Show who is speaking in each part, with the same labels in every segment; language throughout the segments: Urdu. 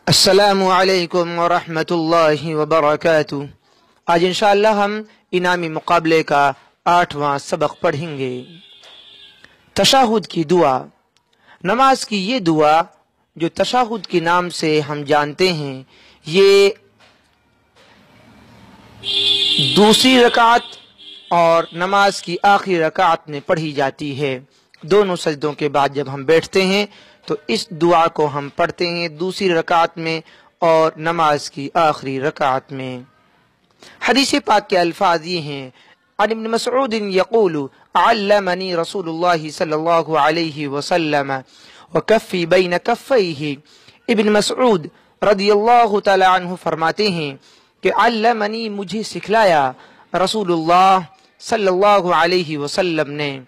Speaker 1: السلام علیکم ورحمۃ اللہ وبرکاتہ۔ آج انشاءاللہ ہم انعامی مقابلے کا 8واں سبق پڑھیں گے۔ تشہد کی دعا۔ نماز کی یہ دعا جو تشہد کے نام سے ہم جانتے ہیں، یہ دوسری رکعت اور نماز کی آخری رکعت میں پڑھی جاتی ہے۔ دونوں سجدوں کے بعد جب ہم بیٹھتے ہیں تو اس دعا کو ہم پڑھتے ہیں دوسری رکعت میں اور نماز کی آخری رکعت میں۔ حدیث پاک کے الفاظ یہ ہیں: عن ابن مسعود یقول علمنی رسول اللہ صلی اللہ علیہ وسلم وکفی بین کفیہ۔ ابن مسعود رضی اللہ تعالی عنہ فرماتے ہیں کہ علمنی، مجھے سکھلایا رسول اللہ صلی اللہ علیہ وسلم نے،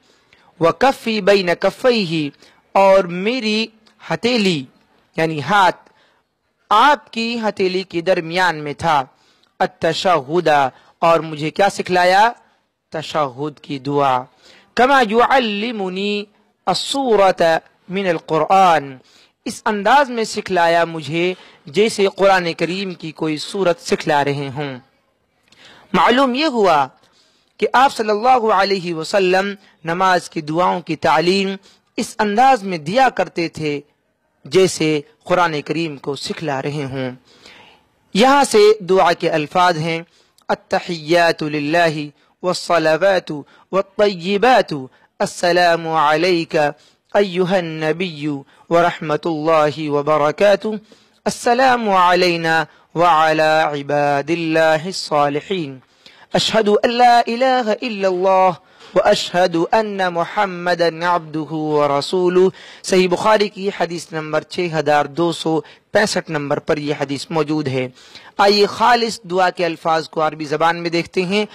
Speaker 1: وکفی بین کفیہ، اور میری ہتھیلی یعنی ہاتھ آپ کی ہتھیلی کے درمیان میں تھا، التشہد، اور مجھے کیا سکھلایا؟ تشہد کی دعا۔ کما یعلمنی السورۃ من القرآن، اس انداز میں سکھلایا مجھے جیسے قرآن کریم کی کوئی سورت سکھلا رہے ہوں۔ معلوم یہ ہوا کہ آپ صلی اللہ علیہ وسلم نماز کی دعاؤں کی تعلیم اس انداز میں دیا کرتے تھے جیسے قرآن کریم کو سکھلا رہے ہوں۔ یہاں سے دعا کے الفاظ ہیں: التحیات للہ والصلوات والطیبات، السلام علیک ایہا النبی ورحمۃ اللہ وبرکاتہ، السلام علینا وعلی عباد اللہ الصالحین، اشہد ان لا الہ الا اللہ واشہد ان محمدا عبدہ ورسولہ۔ صحیح بخاری کی حدیث نمبر 6265 نمبر پر یہ حدیث موجود ہے۔ آئیے خالص دعا کے الفاظ کو عربی زبان میں دیکھتے ہیں۔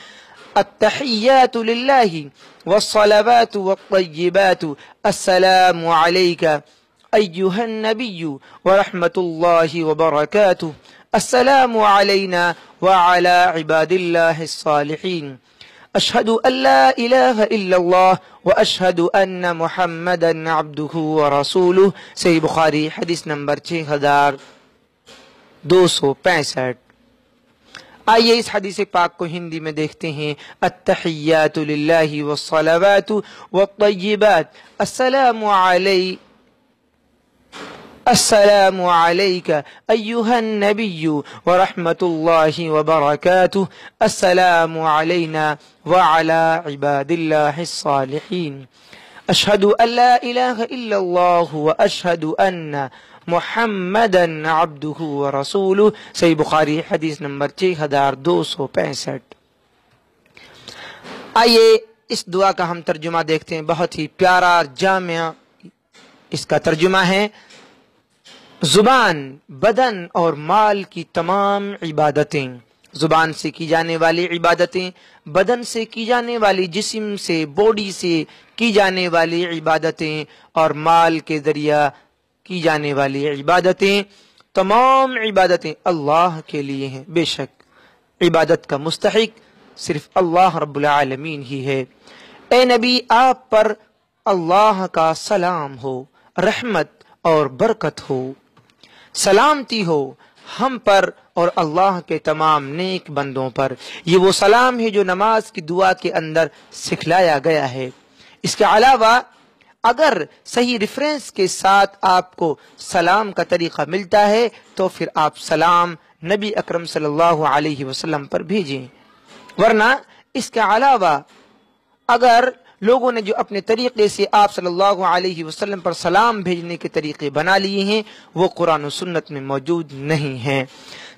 Speaker 1: التحیات للہ والصلوات والطیبات، السلام علیک ایہا النبی ورحمۃ اللہ وبرکاتہ، السلام علینا وعلی عباد اللہ الصالحین، اشہد ان لا الہ الا اللہ واشہد ان محمدا عبدہ ورسولہ۔ صحیح بخاری حدیث نمبر 6265۔ آئیے اس حدیث پاک کو ہندی میں دیکھتے ہیں۔ التحیات للہ والصلوات والطیبات، السلام علیک ایہا النبی ورحمۃ اللہ وبرکاتہ، السلام علینا وعلی عباد اللہ الصالحین، اشہد ان لا الہ الا اللہ واشہد ان محمدا عبدہ ورسولہ۔ صحیح بخاری حدیث نمبر 6265۔ آئیے اس دعا کا ہم ترجمہ دیکھتے ہیں، بہت ہی پیارا اور جامع اس کا ترجمہ ہے: زبان، بدن اور مال کی تمام عبادتیں، زبان سے کی جانے والی عبادتیں، بدن سے کی جانے والی، جسم سے، باڈی سے کی جانے والی عبادتیں، اور مال کے ذریعہ کی جانے والی عبادتیں، تمام عبادتیں اللہ کے لیے ہیں۔ بے شک عبادت کا مستحق صرف اللہ رب العالمین ہی ہے۔ اے نبی، آپ پر اللہ کا سلام ہو، رحمت اور برکت ہو، سلامتی ہو ہم پر اور اللہ کے تمام نیک بندوں پر۔ یہ وہ سلام ہے جو نماز کی دعا کے اندر سکھلایا گیا ہے۔ اس کے علاوہ اگر صحیح ریفرنس کے ساتھ آپ کو سلام کا طریقہ ملتا ہے تو پھر آپ سلام نبی اکرم صلی اللہ علیہ وسلم پر بھیجیں، ورنہ اس کے علاوہ اگر لوگوں نے جو اپنے طریقے سے آپ صلی اللہ علیہ وسلم پر سلام بھیجنے کے طریقے بنا لیے ہیں وہ قرآن و سنت میں موجود نہیں ہیں۔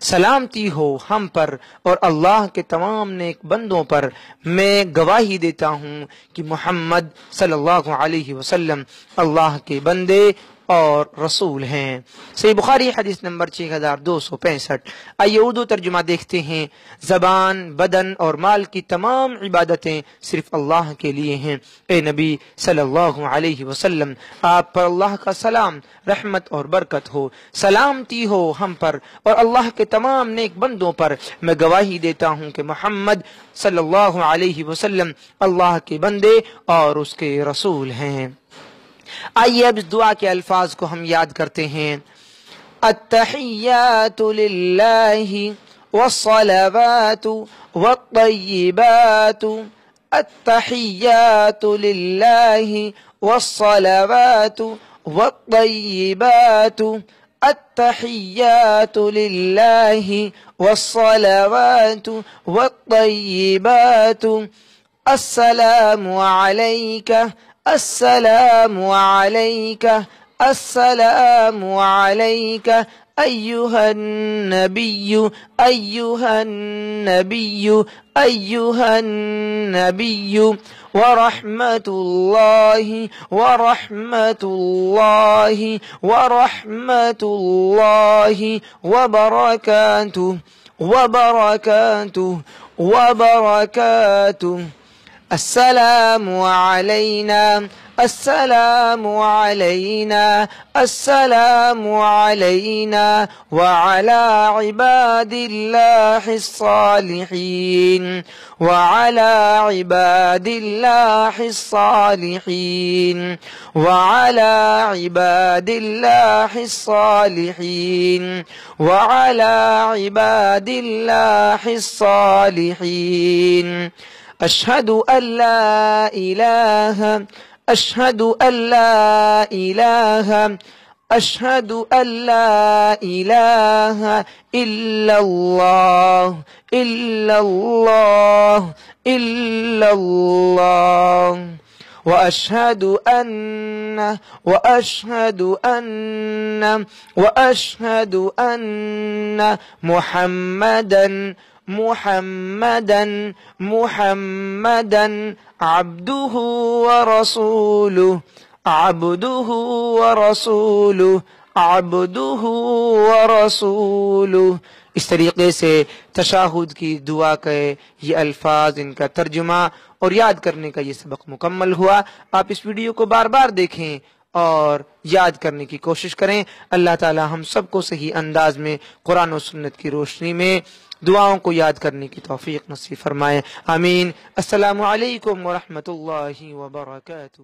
Speaker 1: سلامتی ہو ہم پر اور اللہ کے تمام نیک بندوں پر۔ میں گواہی دیتا ہوں کہ محمد صلی اللہ علیہ وسلم اللہ کے بندے اور رسول ہیں۔ صحیح بخاری حدیث نمبر 6265۔ آئیے اردو ترجمہ دیکھتے ہیں۔ زبان، بدن اور مال کی تمام عبادتیں صرف اللہ کے لیے ہیں۔ اے نبی صلی اللہ علیہ وسلم، آپ پر اللہ کا سلام، رحمت اور برکت ہو، سلامتی ہو ہم پر اور اللہ کے تمام نیک بندوں پر۔ میں گواہی دیتا ہوں کہ محمد صلی اللہ علیہ وسلم اللہ کے بندے اور اس کے رسول ہیں۔ آئیے اب اس دعا کے الفاظ کو ہم یاد کرتے ہیں۔ التحيات لله والصلوات والطيبات التحيات لله والصلوات والطيبات التحيات لله والصلوات والطيبات السلام عليك السلام عليك السلام عليك أيها النبي أيها النبي أيها النبي ورحمة الله ورحمة الله ورحمة الله وبركاته وبركاته وبركاته السلام علينا السلام علينا السلام علينا وعلى عباد الله الصالحين وعلى عباد الله الصالحين وعلى عباد الله الصالحين وعلى عباد الله الصالحين أشهد أن لا إله أشهد أن لا إله أشهد أن لا إله إلا الله إلا الله إلا الله وأشهد أن محمدا عبده ورسوله عبده ورسوله عبده ورسوله. اس طریقے سے تشہد کی دعا کے یہ الفاظ، ان کا ترجمہ اور یاد کرنے کا یہ سبق مکمل ہوا. آپ اس ویڈیو کو بار بار دیکھیں اور یاد کرنے کی کوشش کریں. اللہ تعالی ہم سب کو صحیح انداز میں قرآن و سنت کی روشنی میں دعاؤں کو یاد کرنے کی توفیق نصیب فرمائے. آمین. السلام علیکم ورحمۃ اللہ وبرکاتہ.